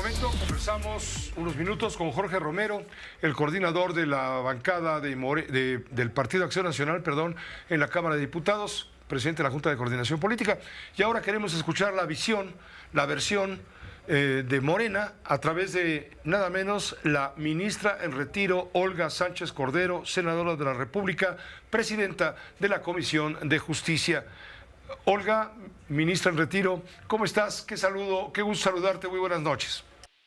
momento conversamos unos minutos con Jorge Romero, el coordinador de la bancada del Partido Acción Nacional, en la Cámara de Diputados, presidente de la Junta de Coordinación Política. Y ahora queremos escuchar la versión de Morena a través de nada menos la ministra en retiro, Olga Sánchez Cordero, senadora de la República, presidenta de la Comisión de Justicia. Olga, ministra en retiro, ¿cómo estás? Qué gusto saludarte, muy buenas noches.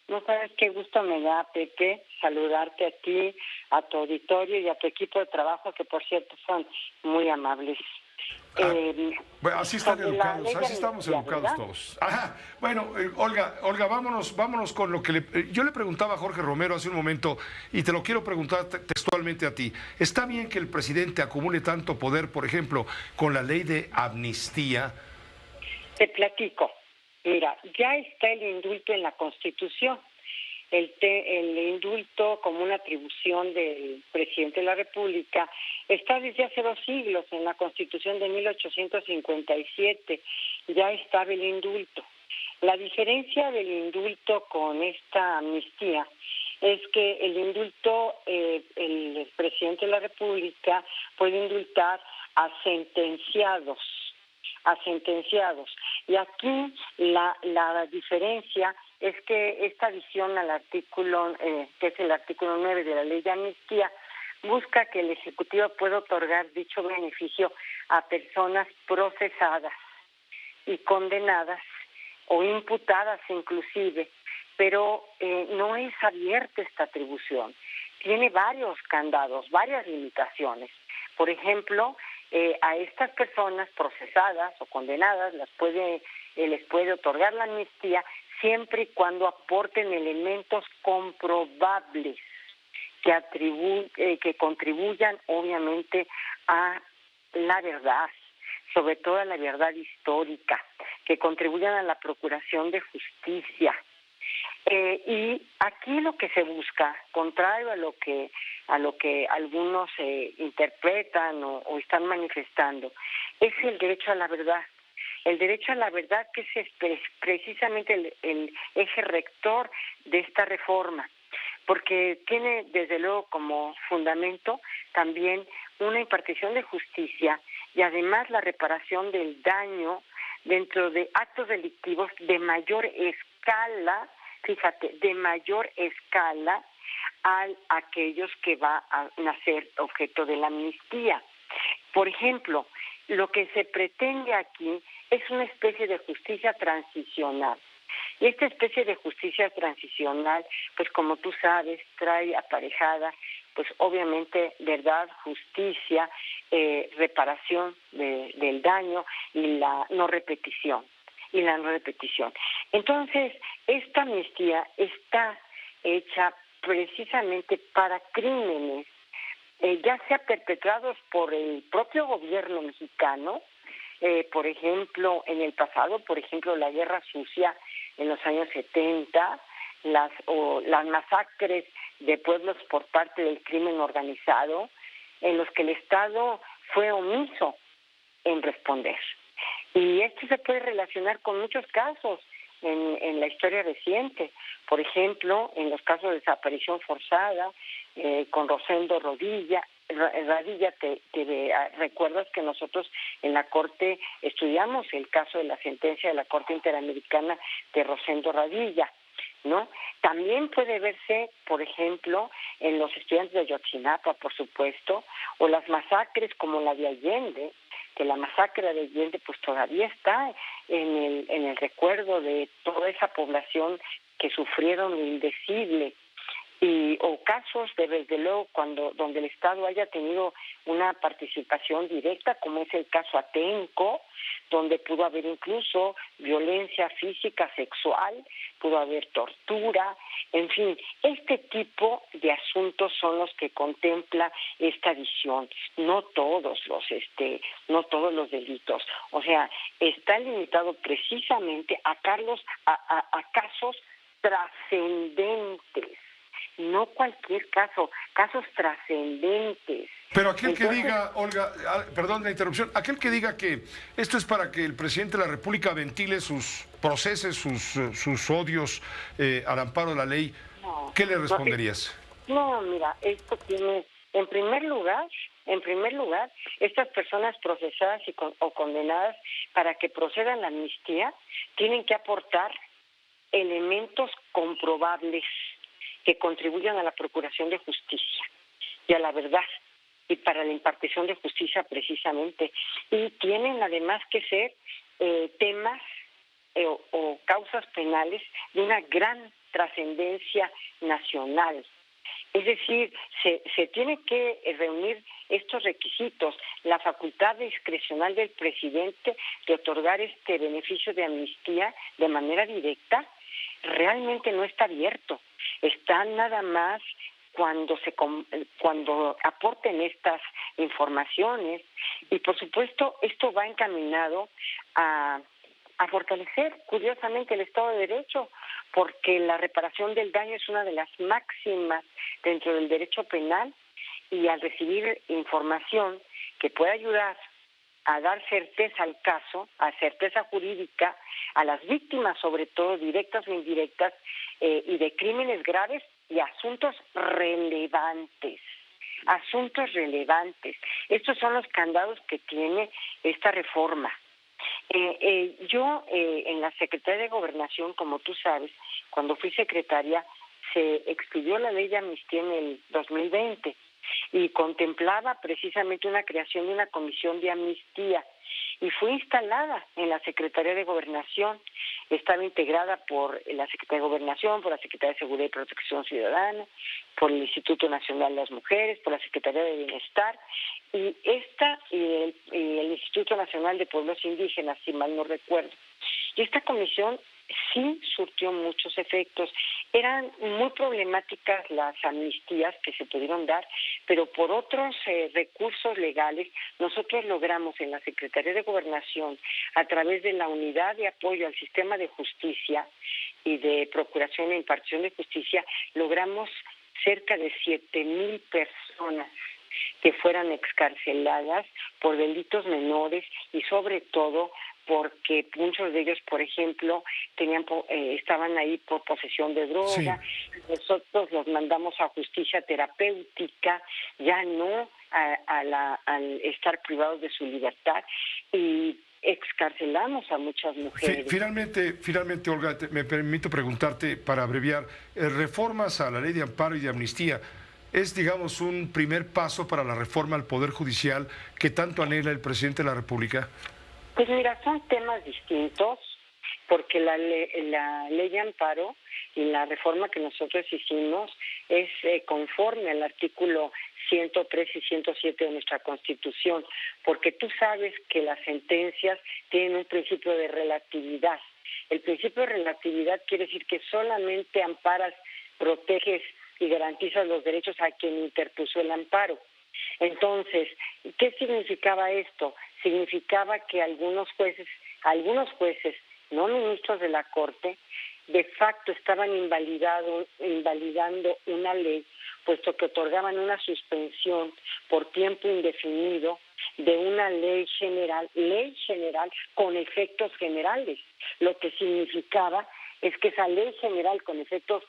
No sabes qué gusto me da, Pepe, saludarte a ti, a tu auditorio y a tu equipo de trabajo, que por cierto son muy amables. Bueno, así están educados, así estamos educados, ¿verdad? todos. Ajá. Bueno, Olga, vámonos con lo que yo le preguntaba a Jorge Romero hace un momento y te lo quiero preguntar textualmente a ti. ¿Está bien que el presidente acumule tanto poder, por ejemplo, con la ley de amnistía? Te platico. Mira, ya está el indulto en la Constitución. El indulto, como una atribución del presidente de la República, está desde hace 2 siglos en la Constitución de 1857. Ya estaba el indulto. La diferencia del indulto con esta amnistía es que el indulto, el presidente de la República puede indultar a sentenciados. Y aquí la diferencia es que esta adición al artículo, que es el artículo 9 de la ley de amnistía, busca que el Ejecutivo pueda otorgar dicho beneficio a personas procesadas y condenadas o imputadas inclusive, pero no es abierta esta atribución. Tiene varios candados, varias limitaciones. Por ejemplo, a estas personas procesadas o condenadas les puede otorgar la amnistía siempre y cuando aporten elementos comprobables que contribuyan obviamente a la verdad, sobre todo a la verdad histórica, que contribuyan a la procuración de justicia. Y aquí lo que se busca, contrario a lo que algunos interpretan o están manifestando, es el derecho a la verdad. El derecho a la verdad, que es precisamente el eje rector de esta reforma, porque tiene desde luego como fundamento también una impartición de justicia y además la reparación del daño dentro de actos delictivos de mayor escala, a aquellos que va a nacer objeto de la amnistía. Por ejemplo, lo que se pretende aquí es una especie de justicia transicional. Y esta especie de justicia transicional, pues como tú sabes, trae aparejada, pues obviamente verdad, justicia, reparación del daño y la no repetición. Entonces, esta amnistía está hecha precisamente para crímenes, ya sea perpetrados por el propio gobierno mexicano, por ejemplo, en el pasado, por ejemplo, la Guerra Sucia en los años 70, las masacres de pueblos por parte del crimen organizado, en los que el Estado fue omiso en responder. Y esto se puede relacionar con muchos casos en la historia reciente. Por ejemplo, en los casos de desaparición forzada, con Rosendo Radilla, te recuerdas que nosotros en la Corte estudiamos el caso de la sentencia de la Corte Interamericana de Rosendo Radilla, ¿no? También puede verse, por ejemplo, en los estudiantes de Ayotzinapa, por supuesto, o las masacres como la de Allende, que la masacre de Allende pues todavía está en el recuerdo de toda esa población que sufrieron lo indecible, o casos desde luego donde el Estado haya tenido una participación directa, como es el caso Atenco, donde pudo haber incluso violencia física, sexual, pudo haber tortura, en fin, este tipo de asuntos son los que contempla esta visión, no todos los delitos, o sea, está limitado precisamente a casos trascendentes. no cualquier caso, casos trascendentes. Pero aquel que Entonces, diga, Olga, perdón la interrupción, aquel que diga que esto es para que el presidente de la República ventile sus procesos, sus odios al amparo de la ley, no, ¿qué le no, responderías? no, mira, esto tiene, en primer lugar, estas personas procesadas o condenadas para que proceda la amnistía tienen que aportar elementos comprobables que contribuyan a la procuración de justicia y a la verdad y para la impartición de justicia precisamente. Y tienen además que ser temas o causas penales de una gran trascendencia nacional. Es decir, se tiene que reunir estos requisitos. La facultad discrecional del presidente de otorgar este beneficio de amnistía de manera directa realmente no está abierto. Está nada más cuando aporten estas informaciones y por supuesto esto va encaminado a fortalecer curiosamente el Estado de Derecho, porque la reparación del daño es una de las máximas dentro del derecho penal y al recibir información que puede ayudar a dar certeza al caso, a certeza jurídica, a las víctimas sobre todo, directas o indirectas, y de crímenes graves y asuntos relevantes. Asuntos relevantes. Estos son los candados que tiene esta reforma. Yo en la Secretaría de Gobernación, como tú sabes, cuando fui secretaria, se expidió la ley de amnistía en el 2020 y contemplaba precisamente una creación de una comisión de amnistía y fue instalada en la Secretaría de Gobernación. Estaba integrada por la Secretaría de Gobernación, por la Secretaría de Seguridad y Protección Ciudadana, por el Instituto Nacional de las Mujeres, por la Secretaría de Bienestar y el Instituto Nacional de Pueblos Indígenas, si mal no recuerdo. Y esta comisión sí surtió muchos efectos. Eran muy problemáticas las amnistías que se pudieron dar, pero por otros recursos legales nosotros logramos en la Secretaría de Gobernación, a través de la Unidad de Apoyo al Sistema de Justicia y de Procuración e Impartición de Justicia, logramos cerca de 7,000 personas que fueran excarceladas por delitos menores y sobre todo porque muchos de ellos, por ejemplo, estaban ahí por posesión de droga. Sí. Nosotros los mandamos a justicia terapéutica, ya no al estar privados de su libertad, y excarcelamos a muchas mujeres. Finalmente, Olga, me permito preguntarte, para abreviar, reformas a la ley de amparo y de amnistía, ¿es, digamos, un primer paso para la reforma al Poder Judicial que tanto anhela el presidente de la República? Pues mira, son temas distintos, porque la ley de amparo y la reforma que nosotros hicimos es conforme al artículo 103 y 107 de nuestra Constitución, porque tú sabes que las sentencias tienen un principio de relatividad. El principio de relatividad quiere decir que solamente amparas, proteges y garantizas los derechos a quien interpuso el amparo. Entonces, ¿qué significaba esto? Significaba que algunos jueces, no ministros de la Corte, de facto estaban invalidando una ley, puesto que otorgaban una suspensión por tiempo indefinido de una ley general con efectos generales. Lo que significaba es que esa ley general con efectos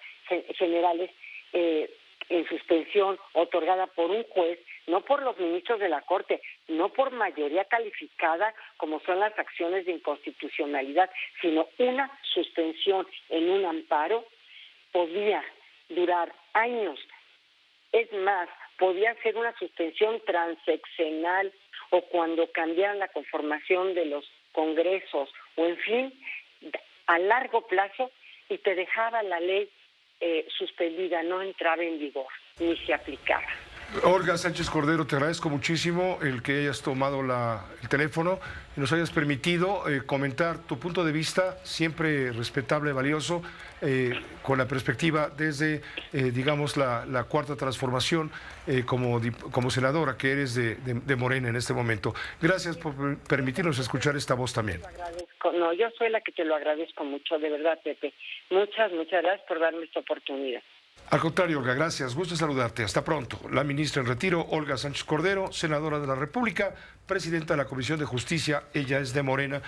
generales en suspensión otorgada por un juez, no por los ministros de la Corte, no por mayoría calificada como son las acciones de inconstitucionalidad, sino una suspensión en un amparo podía durar años. Es más, podía ser una suspensión transeccional o cuando cambiaran la conformación de los congresos o en fin, a largo plazo, y te dejaba la ley suspendida, no entraba en vigor ni se aplicaba. Olga Sánchez Cordero, te agradezco muchísimo el que hayas tomado el teléfono y nos hayas permitido comentar tu punto de vista, siempre respetable, valioso, con la perspectiva desde, digamos, la cuarta transformación como senadora que eres de Morena en este momento. Gracias por permitirnos escuchar esta voz también. Yo soy la que te lo agradezco mucho, de verdad, Pepe. Muchas gracias por darme esta oportunidad. Al contrario, Olga, gracias. Gusto en saludarte. Hasta pronto. La ministra en retiro, Olga Sánchez Cordero, senadora de la República, presidenta de la Comisión de Justicia. Ella es de Morena.